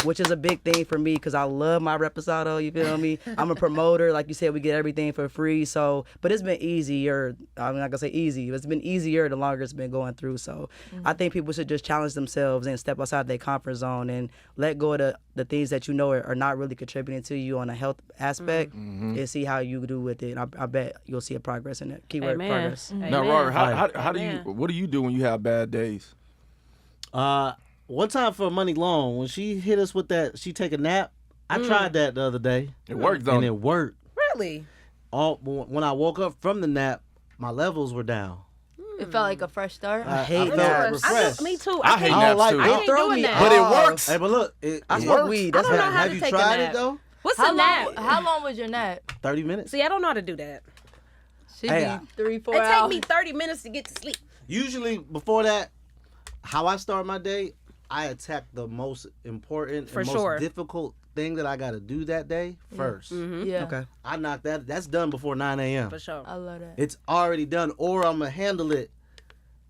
which is a big thing for me because I love my reposado. You feel me? I'm a promoter. Like you said, we get everything for free. So, but it's been easier. I'm not gonna say easy. It's been easier the longer it's been going through. So I think people should just challenge themselves and step outside their comfort zone and let go of the things that you know are not really contributing to you on a health aspect and see how you do with it. I bet you'll see a progress in it. Keyword progress. Now, Rory, how do you? What do you do when you have bad days? One time for Money Long, when she hit us with that, she take a nap. I tried that the other day. It worked, though. And it worked. Really? When I woke up from the nap, my levels were down. It felt like a fresh start. I hate felt naps. refreshed. Me too. I hate I don't naps like too. it. I can't Throw do a me nap. But it off. works. Hey, but look, I it smoke works. weed. That's I don't know not. how Have to you take a tried nap. it though? What's a nap? How long was your nap? 30 minutes. See, I don't know how to do that. She Hey, be 3-4 It hours. take me 30 minutes to get to sleep. Usually before that, how I start my day, I attack the most important For and sure. most difficult thing that I got to do that day first. Yeah. Okay. I knock that. That's done before 9 a.m. For sure. I love that. It's already done, or I'm gonna handle it.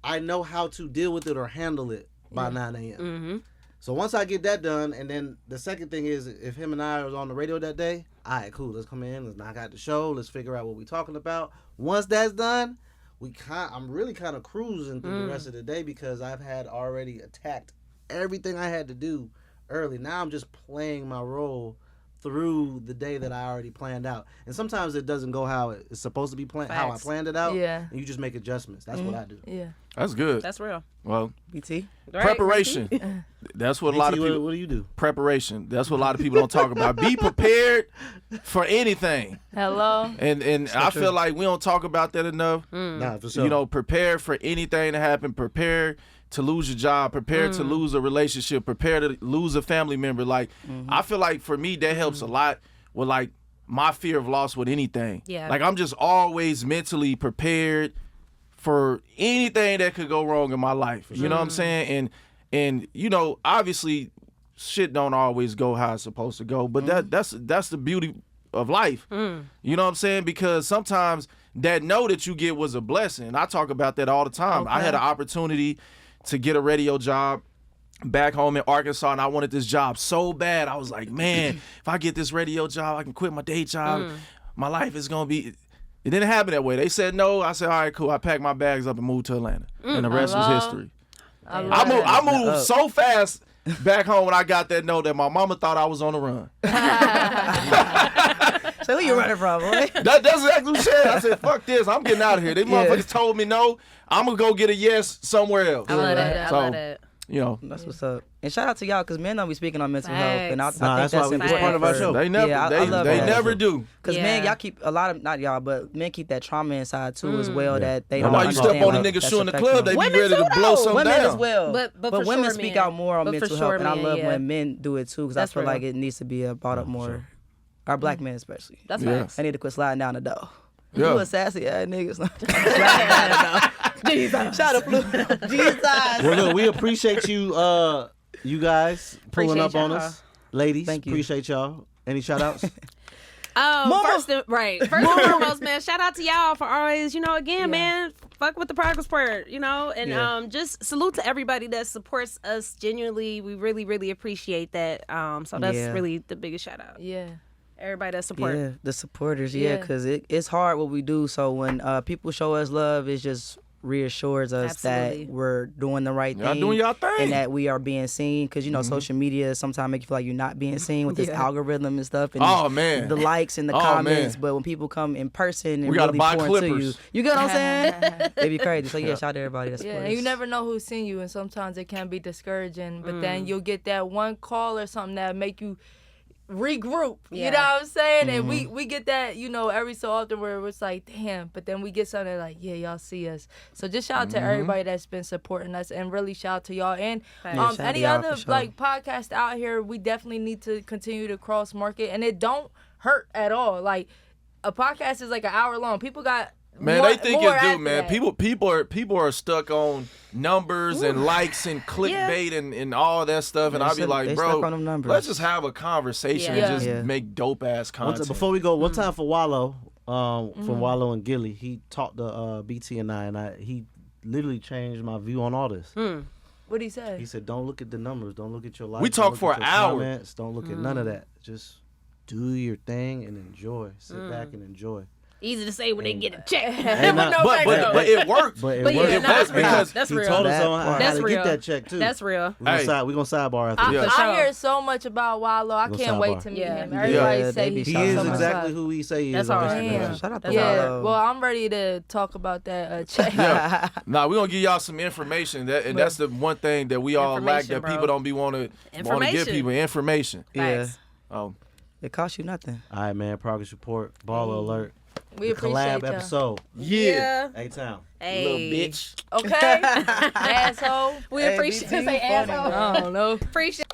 I know how to deal with it or handle it by 9 a.m. Mm-hmm. So once I get that done, and then the second thing is, if him and I was on the radio that day, all right, cool, let's come in, let's knock out the show, let's figure out what we're talking about. Once that's done, I'm really kind of cruising through the rest of the day because I've had already attacked everything I had to do early. Now I'm just playing my role through the day that I already planned out. And sometimes it doesn't go how it's supposed to be planned, how I Facts. planned it out. Yeah. And you just make adjustments. That's what I do. Yeah. That's good. That's real. Well, BT. Right, preparation. That's what a lot of BT, people. what do you do? Preparation. That's what a lot of people don't talk about. Be prepared for anything. Hello. And I feel like we don't talk about that enough. Nah, for sure. You know, prepare for anything to happen. Prepare to lose your job. Prepare to lose a relationship. Prepare to lose a family member. Like, I feel like for me, that helps a lot with like my fear of loss with anything. Yeah. Like I'm just always mentally prepared for anything that could go wrong in my life. You know what I'm saying? And you know, obviously shit don't always go how it's supposed to go, but that's the beauty of life. You know what I'm saying? Because sometimes that no that you get was a blessing. I talk about that all the time. I had an opportunity to get a radio job back home in Arkansas, and I wanted this job so bad. I was like, man, if I get this radio job, I can quit my day job. My life is gonna be. It didn't happen that way. They said no. I said, all right, cool. I packed my bags up and moved to Atlanta, and the rest was history. I moved so fast back home when I got that note that my mama thought I was on the run. So who you running from, boy? That's exactly what she said. I said, fuck this. I'm getting out of here. These motherfuckers told me no. I'm going to go get a yes somewhere else. I love that. So, I love that. You know. That's what's up. And shout out to y'all because men don't be speaking on mental health, and I think that's why that's it's part of our show. They never, Yeah, I they love that. never do. Because Yeah. men, y'all keep a lot of, not y'all, but men keep that trauma inside too as well. That they That's don't why you step understand on a what nigga that's shoe in the affecting club, they them. be Women ready to too, blow though. something Women down. as well, But for women sure, speak men. out more on But for mental sure, health, and I men, love yeah. when men do it too because I That's feel real. like it needs to be brought up more. Our black men especially. That's Yeah. facts. I need to quit sliding down the door. Yeah. You a sassy ass niggas. Sliding down the door. Jesus. Shout out, Blue. Jesus. Well, look, we appreciate you, you guys pulling Appreciate up on y'all. us, ladies. Thank you. Appreciate y'all. Any shout outs? First and foremost, man, shout out to y'all for always, again, man, fuck with the progress report, and just salute to everybody that supports us genuinely. We really, really appreciate that. So that's Yeah. really the biggest shout out. Yeah. Everybody that supports. Yeah, the supporters, Yeah. because it's hard what we do. So when people show us love, it just reassures us Absolutely. that we're doing the right Y'all thing. doing y'all thing. And that we are being seen. Because, social media sometimes make you feel like you're not being seen with this algorithm and stuff. And Oh, man. the likes and the Oh, comments. man. But when people come in person and We gotta really buy pour into you, clippers. you get what I'm saying? It'd be crazy. So, shout out to everybody that Yeah, supports and you us. never know who's seeing you, and sometimes it can be discouraging. But then you'll get that one call or something that make you regroup. Yeah. You know what I'm saying? And we get that, every so often where it's like, damn. But then we get something like, yeah, y'all see us. So just shout out to everybody that's been supporting us, and really shout out to y'all. And Facts. shout out to any y'all other for sure. podcast out here, we definitely need to continue to cross market, and it don't hurt at all. Like a podcast is like an hour long. People got Man, more- they think more it's due, after man. that. People are stuck on numbers and likes and clickbait and all that stuff. And Yeah, I'll be like, they bro, stuck on them numbers. let's just have a conversation Yeah. and just Yeah. make dope ass One content. time, before we go, one time for Wallow, from Wallow and Gilly, he talked to BT and he literally changed my view on all this. What'd he say? He said, "Don't look at the numbers. Don't look at your likes. We don't talked look for at an your hour. Comments, don't look at none of that. Just do your thing and enjoy. Sit back and enjoy." Easy to say when they get a check. And With no but background. it worked. But it But yeah, worked. It nah, works because that's he real. told us That on how That's to real. get that check too. That's real. We're Hey. gonna sidebar after Yeah. this. For I sure. hear so much about Wallow. I We'll can't wait sidebar. to meet Yeah. him. Yeah, Everybody they say be he's He shouting is so him much out. exactly fun. who he say he That's is on all right. Instagram. Damn. Shout out to Yeah. Wallow. Well, I'm ready to talk about that check. Yeah. Nah, we're gonna give y'all some information. That's the one thing that we all lack Information, that bro. people don't be want to give Information. people information. Yeah. Facts. It costs you nothing. All right, man. Progress report. Baller alert. We The appreciate collab y'all. episode. Yeah. A-Town. Hey. Little bitch. Okay, asshole. We Hey, appreciate BT, say funny, asshole. I don't know. Appreciate